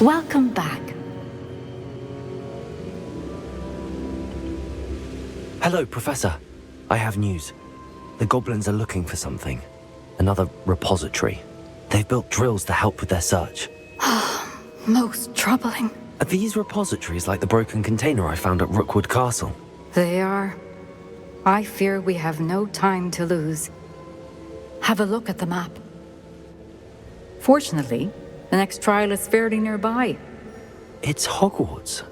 Welcome back. Hello, Professor. I have news. The goblins are looking for something. Another repository. They've built drills to help with their search. Most troubling. Are these repositories like the broken container I found at Rookwood Castle? They are. I fear we have no time to lose. Have a look at the map. Fortunately, the next trial is fairly nearby. It's Hogwarts.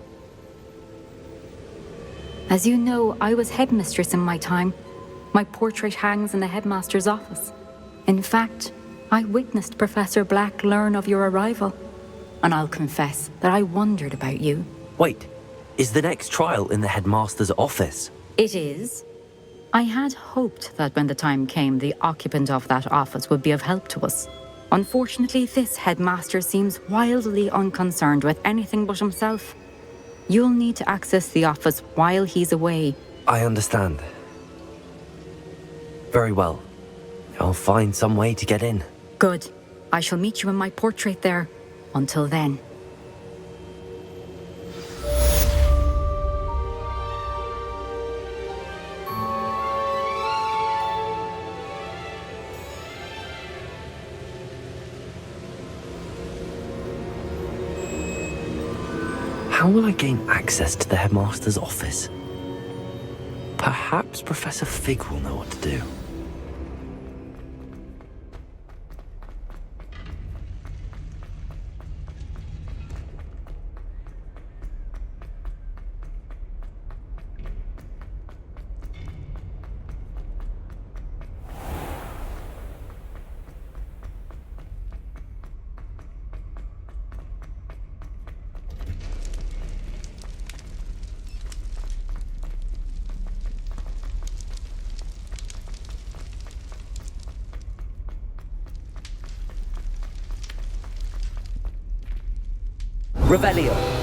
As you know, I was headmistress in my time. My portrait hangs in the headmaster's office. In fact, I witnessed Professor Black learn of your arrival. And I'll confess that I wondered about you. Wait, is the next trial in the headmaster's office? It is. I had hoped that when the time came, the occupant of that office would be of help to us. Unfortunately, this headmaster seems wildly unconcerned with anything but himself. You'll need to access the office while he's away. I understand. Very well. I'll find some way to get in. Good. I shall meet you in my portrait there. Until then. How will I gain access to the headmaster's office? Perhaps Professor Fig will know what to do. Revelio.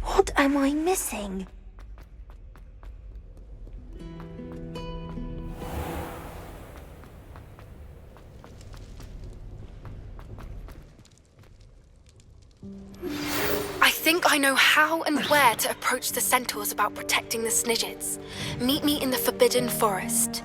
What am I missing? I think I know how and where to approach the centaurs about protecting the Snidgets. Meet me in the Forbidden Forest.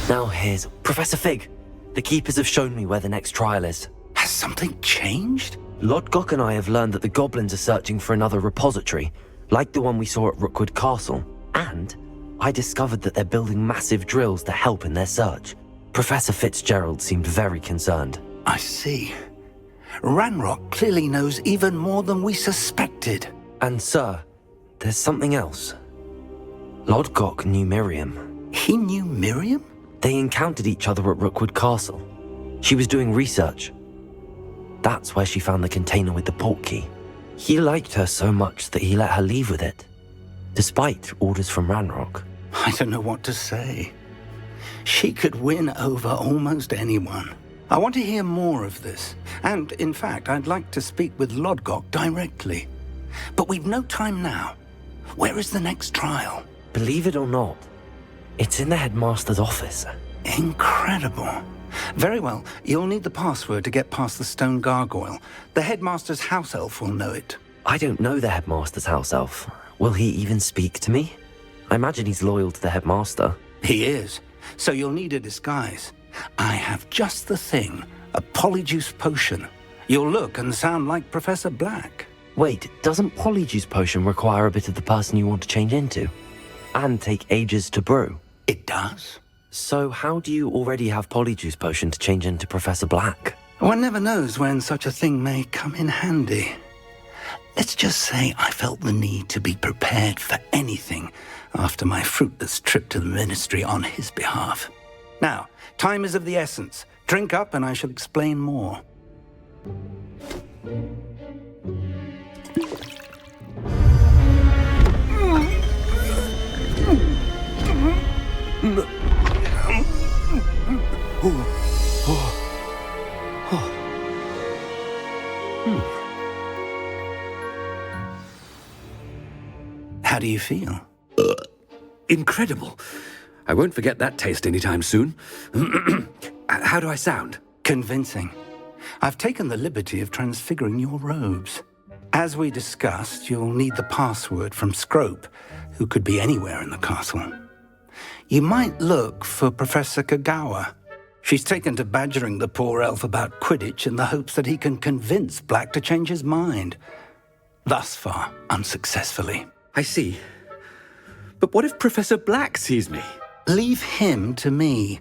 Now here's Professor Fig. The Keepers have shown me where the next trial is. Has something changed? Lord Gok and I have learned that the goblins are searching for another repository, like the one we saw at Rookwood Castle. And I discovered that they're building massive drills to help in their search. Professor Fitzgerald seemed very concerned. I see. Ranrock clearly knows even more than we suspected. And sir, there's something else. Lodgok knew Miriam. He knew Miriam? They encountered each other at Rookwood Castle. She was doing research. That's where she found the container with the portkey. He liked her so much that he let her leave with it, despite orders from Ranrock. I don't know what to say. She could win over almost anyone. I want to hear more of this. And, in fact, I'd like to speak with Lodgok directly. But we've no time now. Where is the next trial? Believe it or not, it's in the headmaster's office. Incredible. Very well. You'll need the password to get past the stone gargoyle. The headmaster's house elf will know it. I don't know the headmaster's house elf. Will he even speak to me? I imagine he's loyal to the headmaster. He is. So you'll need a disguise. I have just the thing. A polyjuice potion. You'll look and sound like Professor Black. Wait, doesn't Polyjuice Potion require a bit of the person you want to change into? And take ages to brew? It does. So how do you already have Polyjuice Potion to change into Professor Black? One never knows when such a thing may come in handy. Let's just say I felt the need to be prepared for anything after my fruitless trip to the Ministry on his behalf. Now, time is of the essence. Drink up and I shall explain more. How do you feel? Incredible. I won't forget that taste anytime soon. How do I sound? Convincing. I've taken the liberty of transfiguring your robes. As we discussed, you'll need the password from Scrope, who could be anywhere in the castle. You might look for Professor Kagawa. She's taken to badgering the poor elf about Quidditch in the hopes that he can convince Black to change his mind. Thus far, unsuccessfully. I see. But what if Professor Black sees me? Leave him to me.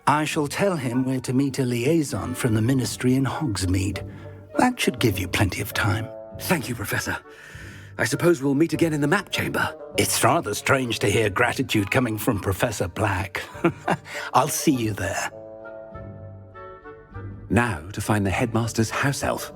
I shall tell him where to meet a liaison from the Ministry in Hogsmeade. That should give you plenty of time. Thank you, Professor. I suppose we'll meet again in the map chamber. It's rather strange to hear gratitude coming from Professor Black. I'll see you there. Now to find the headmaster's house elf.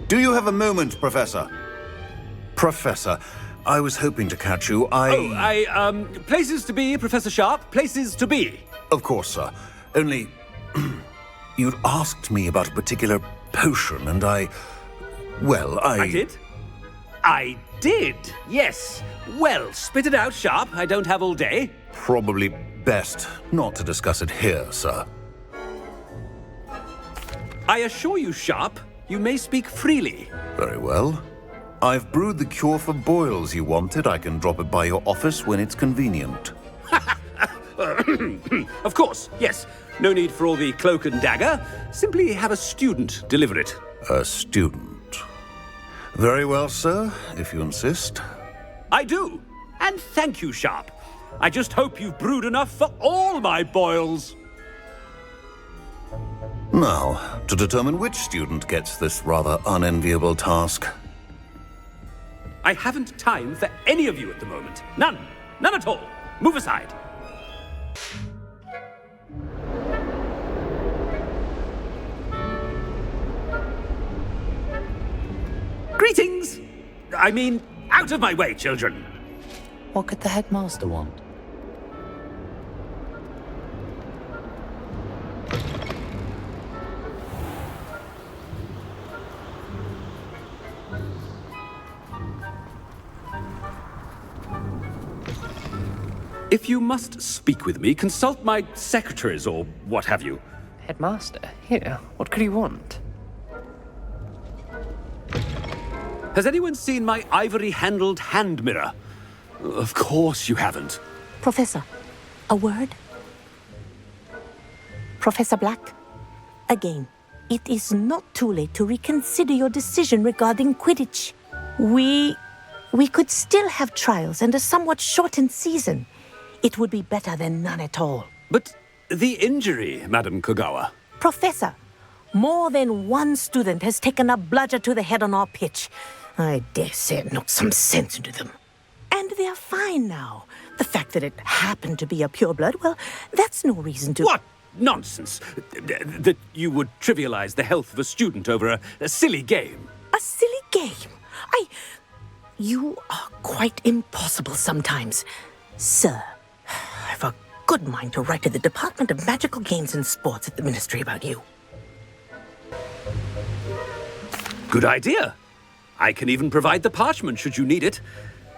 Do you have a moment, Professor? Professor, I was hoping to catch you. Places to be, Professor Sharp. Places to be. Of course, sir. Only... you'd asked me about a particular potion, and I did? I did, yes. Well, spit it out, Sharp. I don't have all day. Probably best not to discuss it here, sir. I assure you, Sharp, you may speak freely. Very well. I've brewed the cure for boils you wanted. I can drop it by your office when it's convenient. Of course, yes. No need for all the cloak and dagger. Simply have a student deliver it. A student. Very well, sir, if you insist. I do. And thank you, Sharp. I just hope you've brewed enough for all my boils. Now, to determine which student gets this rather unenviable task. I haven't time for any of you at the moment. None. None at all. Move aside. Greetings! I mean, out of my way, children. What could the headmaster want? If you must speak with me, consult my secretaries or what have you. Headmaster, here, what could you want? Has anyone seen my ivory-handled hand mirror? Of course you haven't. Professor, a word? Professor Black, again, it is not too late to reconsider your decision regarding Quidditch. We could still have trials and a somewhat shortened season. It would be better than none at all. But the injury, Madam Kogawa. Professor, more than one student has taken a bludger to the head on our pitch. I dare say it knocked some sense into them. And they're fine now. The fact that it happened to be a pureblood, well, that's no reason to... What nonsense! That you would trivialize the health of a student over a silly game. A silly game? You are quite impossible sometimes. Sir, I've a good mind to write to the Department of Magical Games and Sports at the Ministry about you. Good idea. I can even provide the parchment should you need it.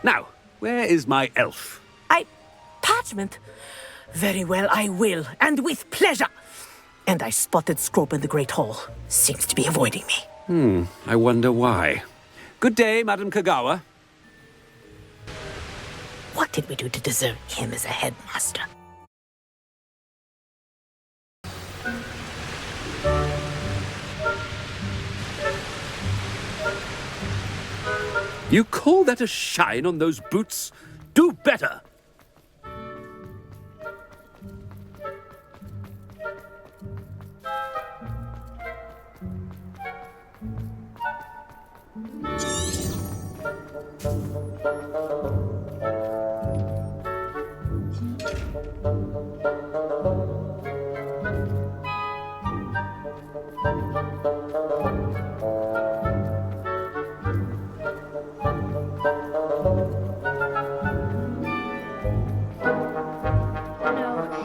Now, where is my elf? Parchment? Very well, I will, and with pleasure. And I spotted Scrope in the Great Hall. Seems to be avoiding me. I wonder why. Good day, Madam Kogawa. What did we do to deserve him as a headmaster? You call that a shine on those boots? Do better!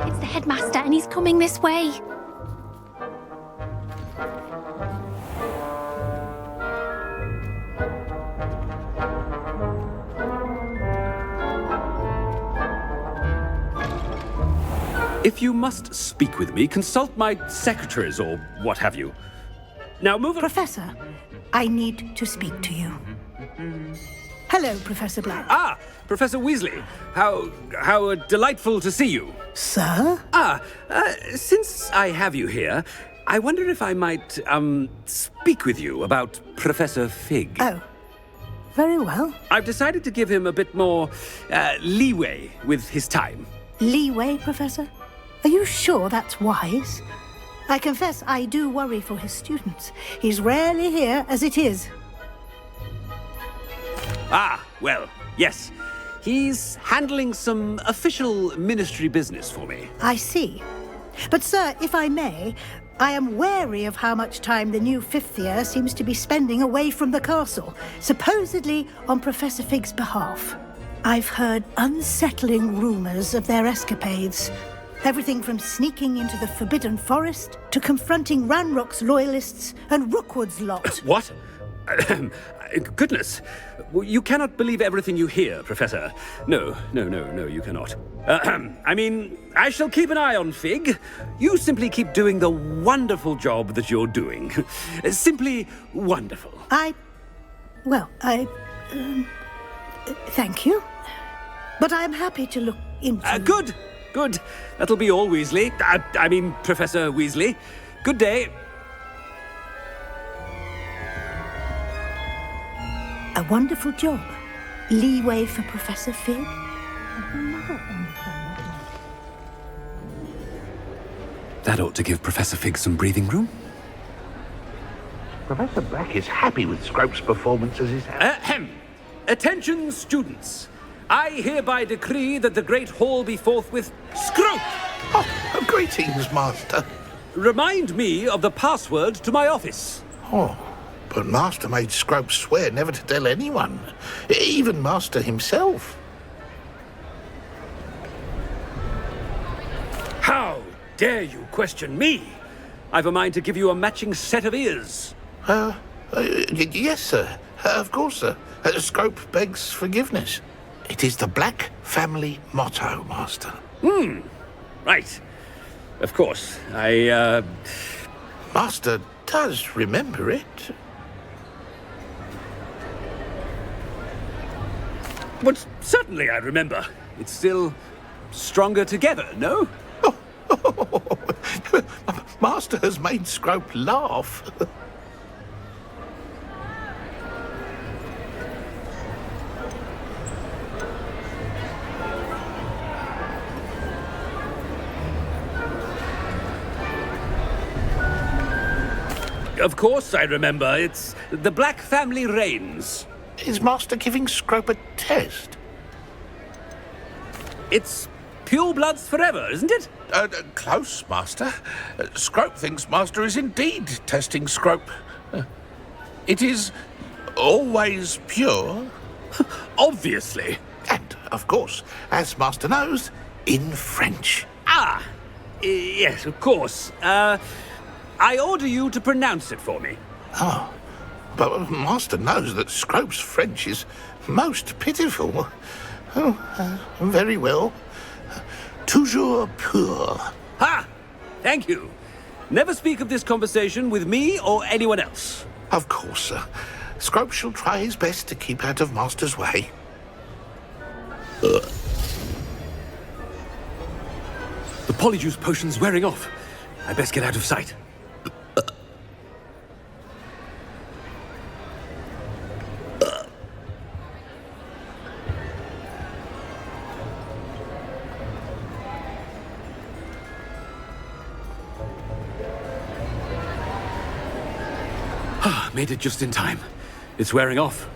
It's the headmaster and he's coming this way. If you must speak with me, consult my secretaries or what have you. Now move... Professor, I need to speak to you. Hello, Professor Black. Ah, Professor Weasley. How delightful to see you. Sir? Since I have you here, I wonder if I might, speak with you about Professor Fig. Oh, very well. I've decided to give him a bit more, leeway with his time. Leeway, Professor? Are you sure that's wise? I confess I do worry for his students. He's rarely here as it is. Ah, well, yes. He's handling some official ministry business for me. I see. But, sir, if I may, I am wary of how much time the new fifth year seems to be spending away from the castle, supposedly on Professor Fig's behalf. I've heard unsettling rumors of their escapades. Everything from sneaking into the Forbidden Forest to confronting Ranrock's loyalists and Rookwood's lot. What? Goodness. You cannot believe everything you hear, Professor. No, you cannot. I mean, I shall keep an eye on Fig. You simply keep doing the wonderful job that you're doing. Simply wonderful. Thank you. But I'm happy to look into... Good. That'll be all, Weasley. I mean, Professor Weasley. Good day. A wonderful job. Leeway for Professor Fig. That ought to give Professor Fig some breathing room. Professor Black is happy with Scrope's performance as his... Attention, students. I hereby decree that the Great Hall be forthwith Scrope! Oh, greetings, Master. Remind me of the password to my office. Oh, but Master made Scrope swear never to tell anyone, even Master himself. How dare you question me? I've a mind to give you a matching set of ears. Yes, sir. Of course, sir. Scrope begs forgiveness. It is the Black family motto, Master. Right. Of course. Master does remember it. But certainly I remember. It's still stronger together, no? Master has made Scrope laugh. Of course I remember. It's the Black family reigns. Is Master giving Scrope a test? It's pure bloods forever, isn't it? Close, Master. Scrope thinks Master is indeed testing Scrope. It is always pure. Obviously. And, of course, as Master knows, in French. Ah, yes, of course. I order you to pronounce it for me. Oh, but Master knows that Scrope's French is most pitiful. Oh, very well. Toujours pur. Ha! Thank you. Never speak of this conversation with me or anyone else. Of course, sir. Scrope shall try his best to keep out of Master's way. The polyjuice potion's wearing off. I best get out of sight. Made it just in time. It's wearing off.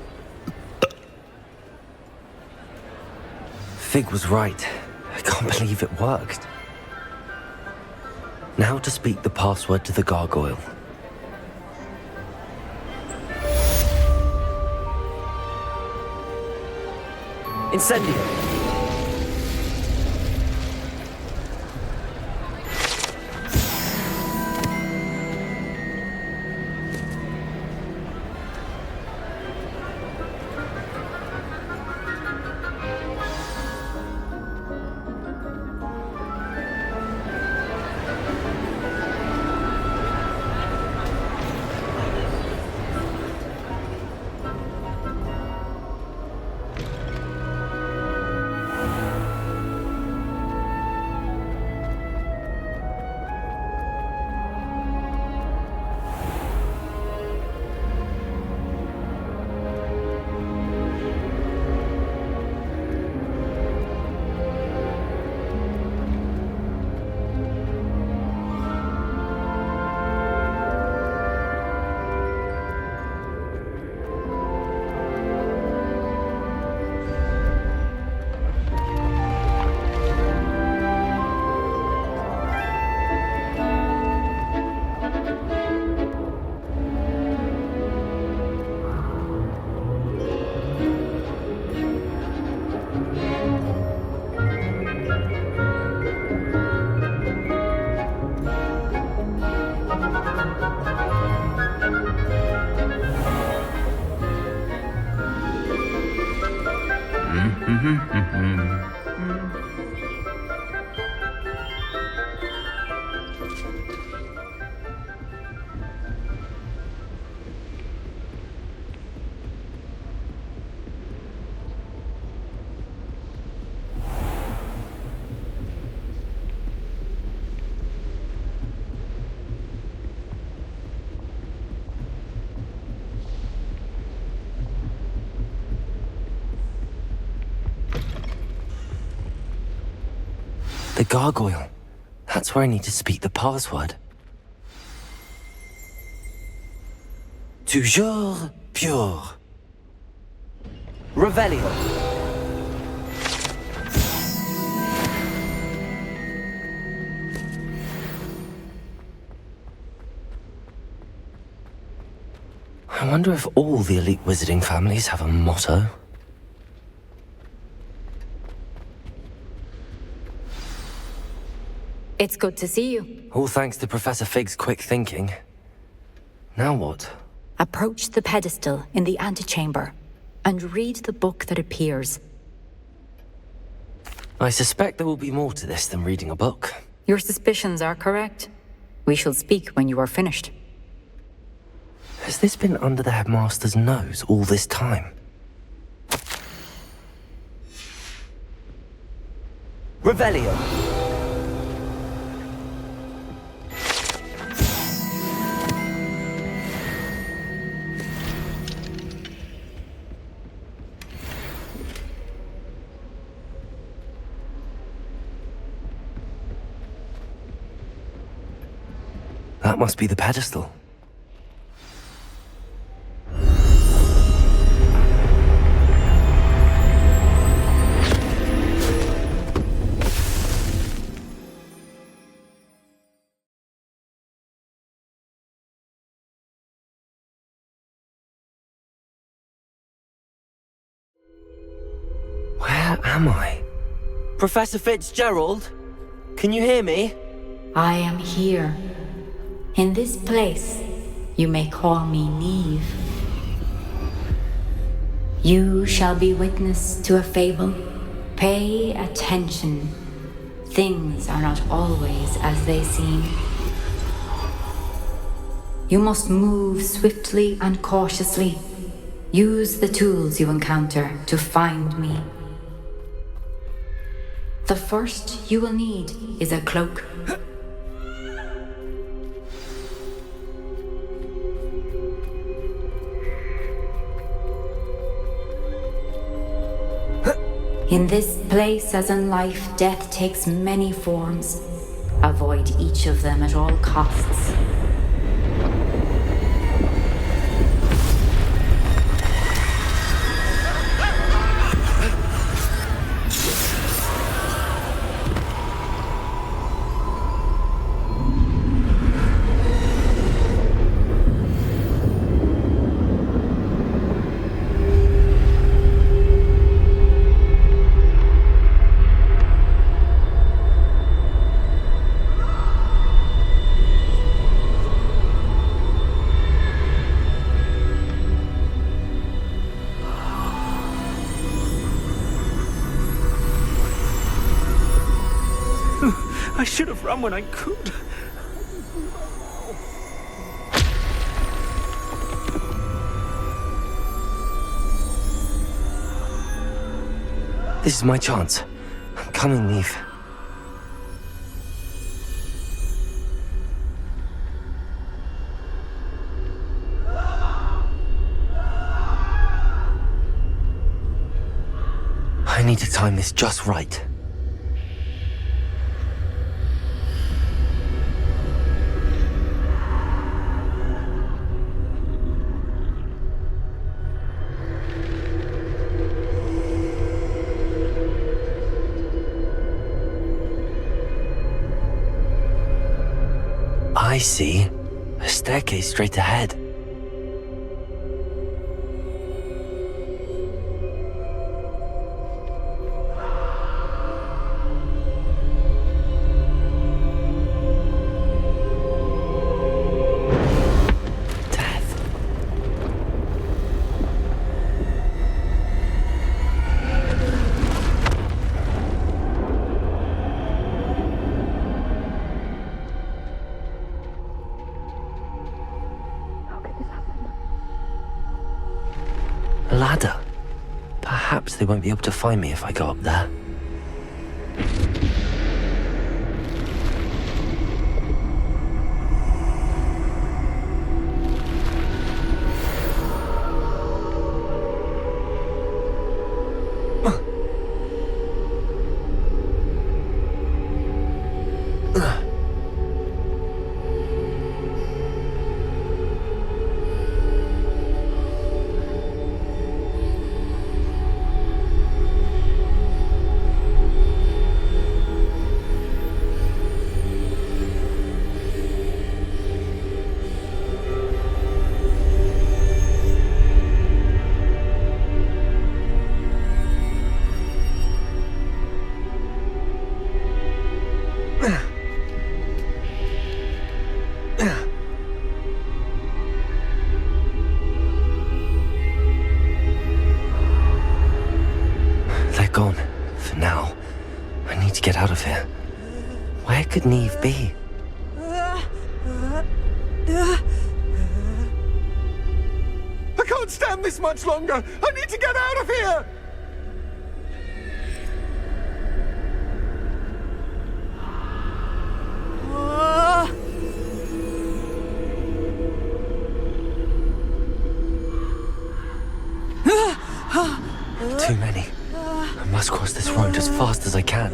Fig was right. I can't believe it worked. Now to speak the password to the gargoyle. Incendio! The gargoyle. That's where I need to speak the password. Toujours pure. Revelio. I wonder if all the elite wizarding families have a motto. It's good to see you. All thanks to Professor Fig's quick thinking. Now what? Approach the pedestal in the antechamber and read the book that appears. I suspect there will be more to this than reading a book. Your suspicions are correct. We shall speak when you are finished. Has this been under the headmaster's nose all this time? Revelio! That must be the pedestal. Where am I? Professor Fitzgerald? Can you hear me? I am here. In this place, you may call me Neve. You shall be witness to a fable. Pay attention. Things are not always as they seem. You must move swiftly and cautiously. Use the tools you encounter to find me. The first you will need is a cloak. In this place, as in life, death takes many forms. Avoid each of them at all costs. I should have run when I could. This is my chance. I'm coming, Neve. I need to time this just right. I see. A staircase straight ahead. A ladder. Perhaps they won't be able to find me if I go up there. I can't stand this much longer! I need to get out of here! Too many. I must cross this road as fast as I can.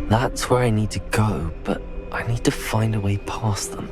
That's where I need to go, but I need to find a way past them.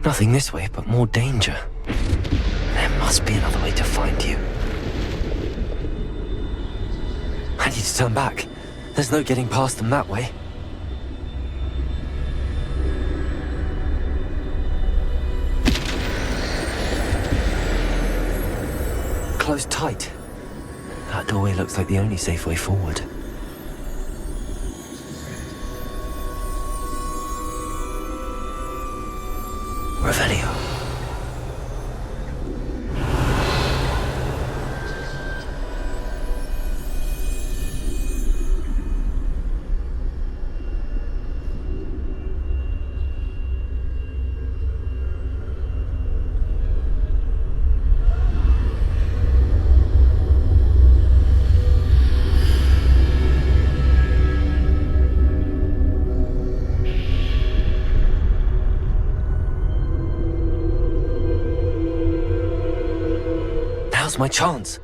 Nothing this way, but more danger. There must be another way to find you. I need to turn back. There's no getting past them that way. Closed tight. That doorway looks like the only safe way forward. Revelio. Now's my chance.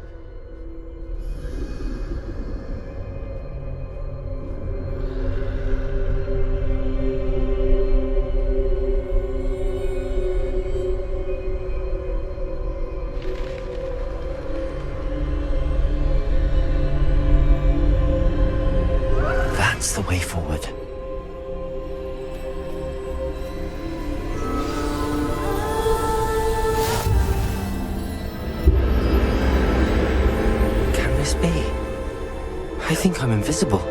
That's the way forward. I think I'm invisible.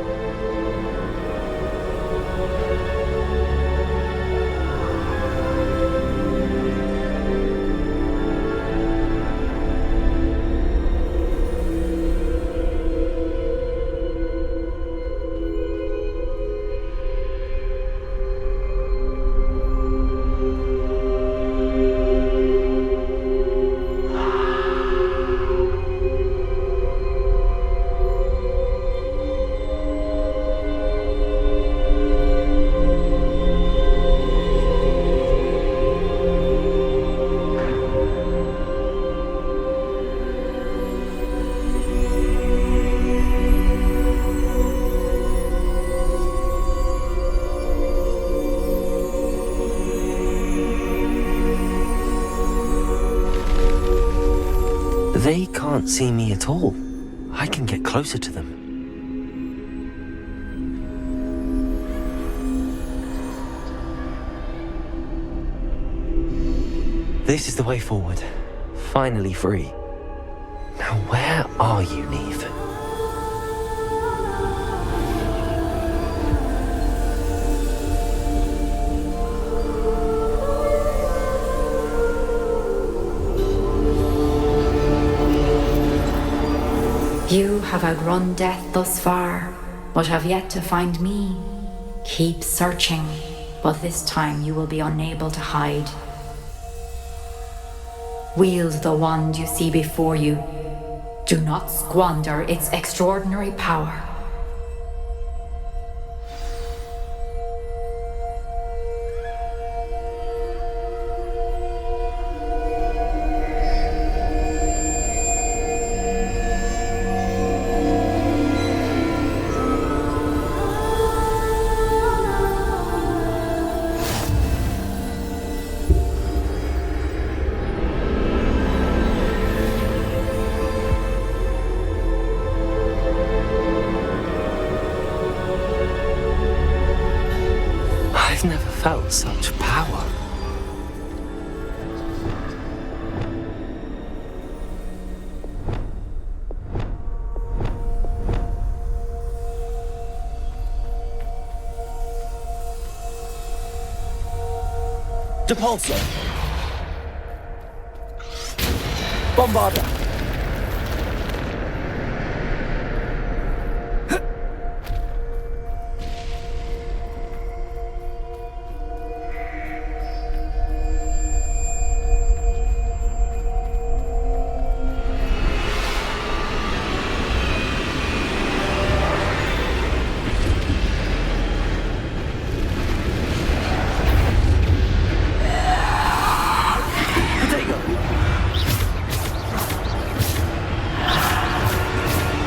They can't see me at all. I can get closer to them. This is the way forward. Finally free. Now where are you, Neve? You have outrun death thus far, but have yet to find me. Keep searching, but this time you will be unable to hide. Wield the wand you see before you. Do not squander its extraordinary power. I've never felt such power. Depulsor! Bombarder!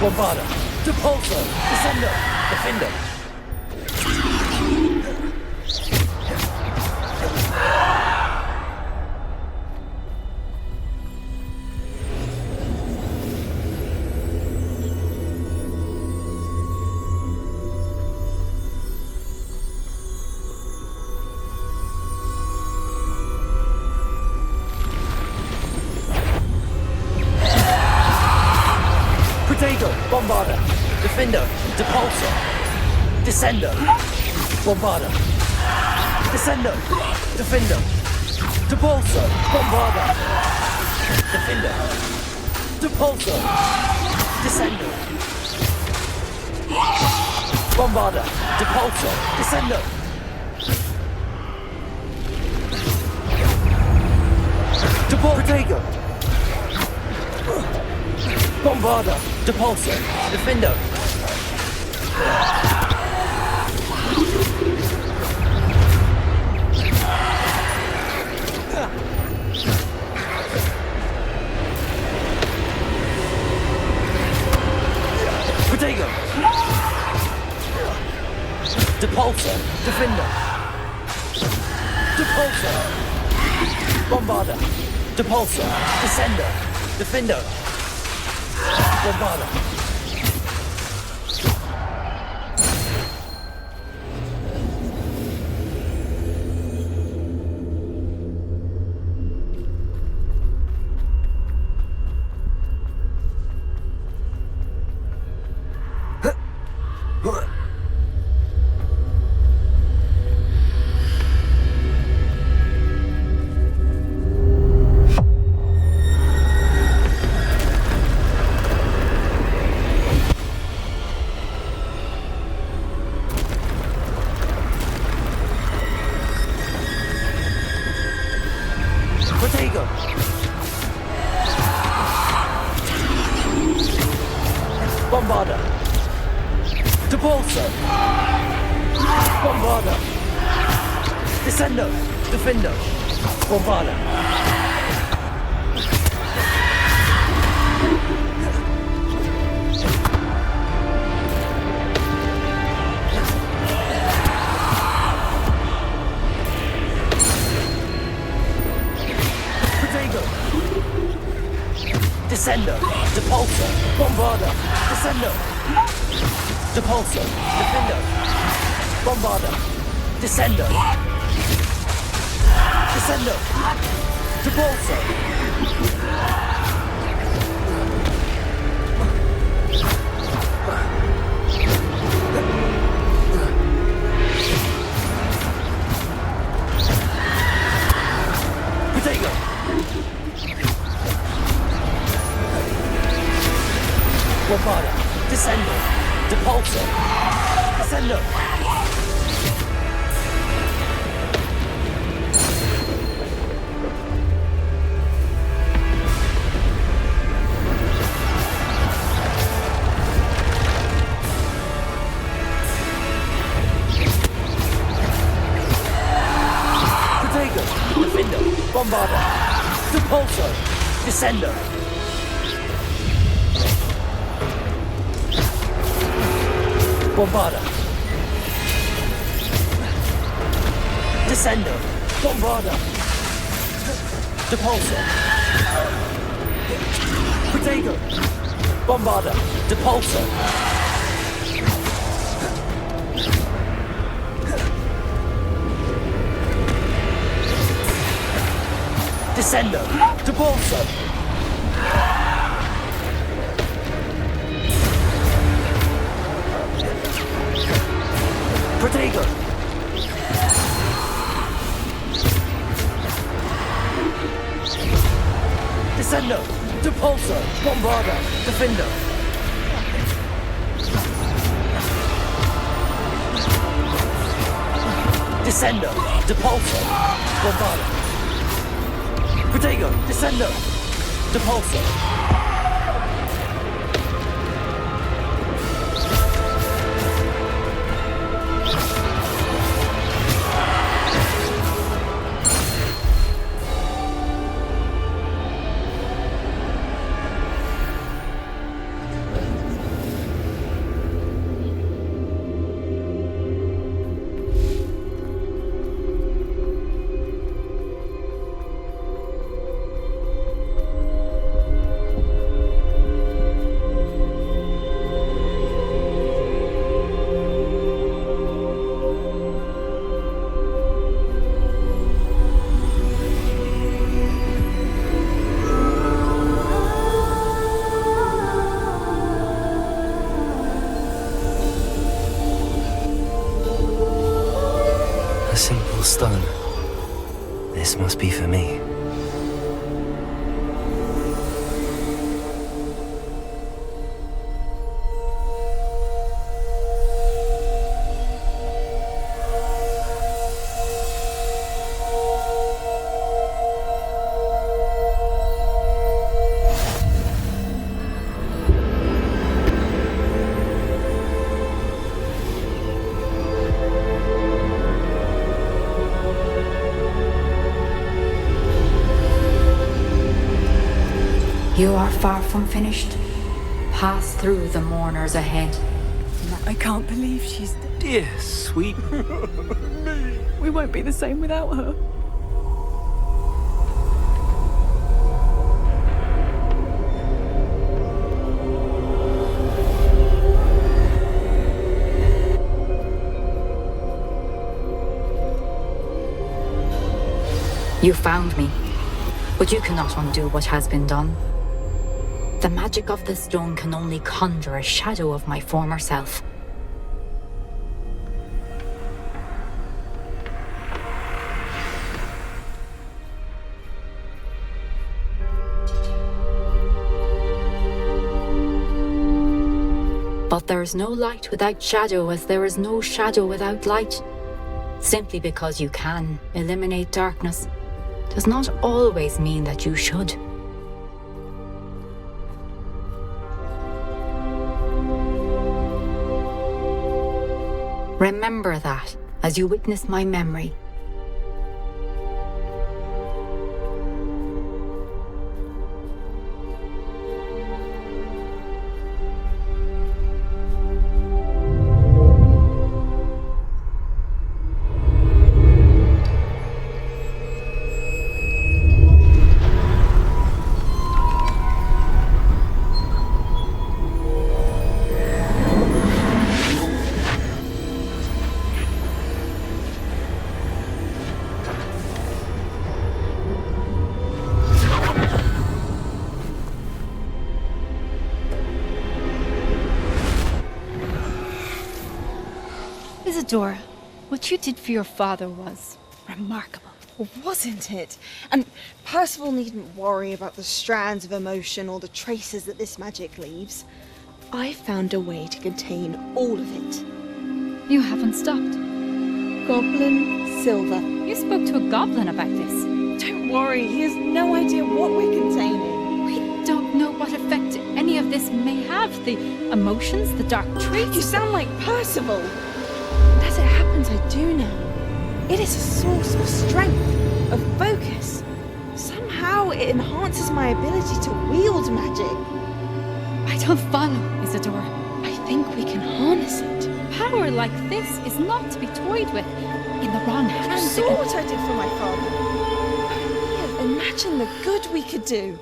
Bombarder, Depulsor, Descender, Defender. Bombarder, Defender, Depulsor, Descender, Bombarder, Descender, Defender, Depulsor, Bombarder, Defender, Depulsor, Descender, Bombarder, Depulsor, Descender. Protego. Bombarder, Depulsor, Defender. Protego. Depulsor, Defender. Depulsor. Bombarder, Depulsor, Descender, Defender. Bombarder. Bombarder. Depulsor. Bombarder. Descender. Defender. Bombarder. Descender, Depulsor, Bombarder, Descender, Depulsor, Defender, Bombarder, Descender, Descender, Depulsor. Protego. Bombarder, Descender, Depulsor, Descender. Protego, Defender, Bombarder, Depulsor, Descender. Bombarder. Descender. Bombarder. Depulsor. Protego. Bombarder. Depulsor. Descendo! Depulso! Protego! Descendo! Depulso! Bombarda! Defendo! Descendo! Depulso! Bombarda! Protego! Descendo! Depulso! A simple stone. This must be for me. You are far from finished. Pass through the mourners ahead. I can't believe she's... Dear sweet... We won't be the same without her. You found me, but you cannot undo what has been done. The magic of the stone can only conjure a shadow of my former self. But there is no light without shadow, as there is no shadow without light. Simply because you can eliminate darkness does not always mean that you should. Remember that as you witness my memory. Isadora, what you did for your father was remarkable. Well, wasn't it? And Percival needn't worry about the strands of emotion or the traces that this magic leaves. I found a way to contain all of it. You haven't stopped. Goblin Silver. You spoke to a goblin about this. Don't worry, he has no idea what we're containing. We don't know what effect any of this may have. The emotions, the dark traits. You sound like Percival. As it happens, I do know. It is a source of strength, of focus. Somehow it enhances my ability to wield magic. I don't follow, Isadora. I think we can harness it. Power like this is not to be toyed with in the wrong hands. You saw what I did for my father. Imagine the good we could do.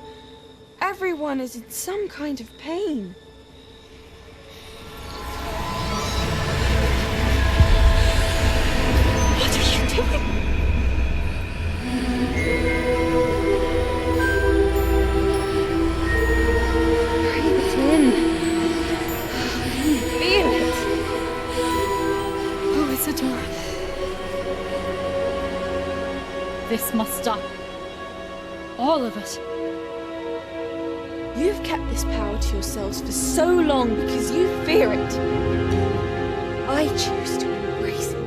Everyone is in some kind of pain. What are you doing? Isidore. This must stop. All of it. You've kept this power to yourselves for so long because you fear it. I choose to embrace it.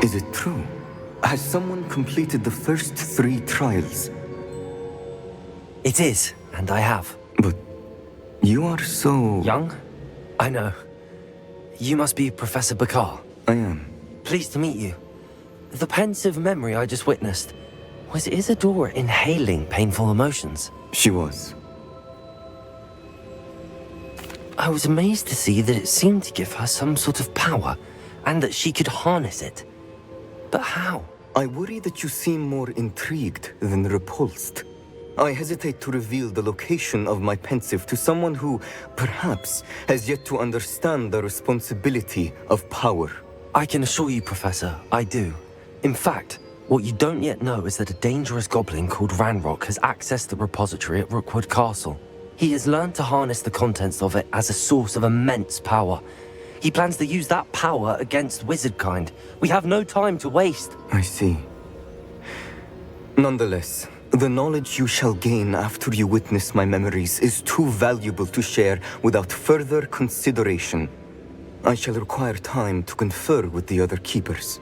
Is it true? Has someone completed the first 3 trials? It is, and I have. But you are so... Young? I know. You must be Professor Bakar. I am. Pleased to meet you. The pensive memory I just witnessed, was Isidore inhaling painful emotions? She was. I was amazed to see that it seemed to give her some sort of power, and that she could harness it. But how? I worry that you seem more intrigued than repulsed. I hesitate to reveal the location of my pensive to someone who, perhaps, has yet to understand the responsibility of power. I can assure you, Professor, I do. In fact, what you don't yet know is that a dangerous goblin called Ranrock has accessed the repository at Rookwood Castle. He has learned to harness the contents of it as a source of immense power. He plans to use that power against wizardkind. We have no time to waste. I see. Nonetheless, the knowledge you shall gain after you witness my memories is too valuable to share without further consideration. I shall require time to confer with the other keepers.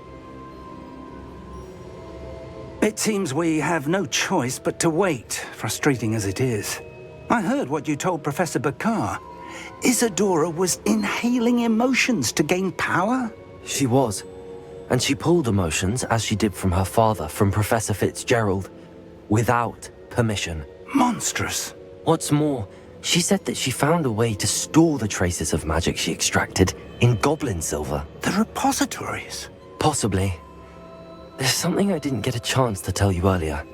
It seems we have no choice but to wait, frustrating as it is. I heard what you told Professor Bakar. Isadora was inhaling emotions to gain power? She was. And she pulled emotions, as she did from her father, from Professor Fitzgerald, without permission. Monstrous. What's more, she said that she found a way to store the traces of magic she extracted in goblin silver. The repositories? Possibly. There's something I didn't get a chance to tell you earlier.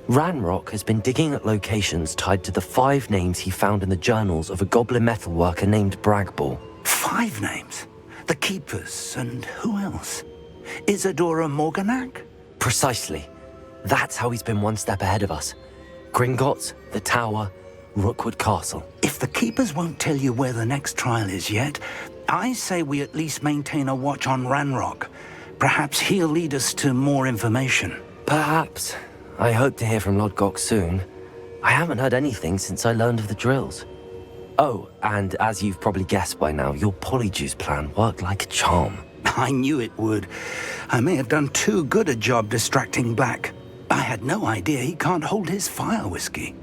Ranrock has been digging at locations tied to the 5 names he found in the journals of a goblin metalworker named Bragball. 5 names? The Keepers, and who else? Isadora Morganac? Precisely. That's how he's been one step ahead of us. Gringotts, the Tower, Rookwood Castle. If the Keepers won't tell you where the next trial is yet, I say we at least maintain a watch on Ranrock. Perhaps he'll lead us to more information. Perhaps. I hope to hear from Lodgok soon. I haven't heard anything since I learned of the drills. Oh, and as you've probably guessed by now, your polyjuice plan worked like a charm. I knew it would. I may have done too good a job distracting Black. I had no idea he can't hold his fire whiskey.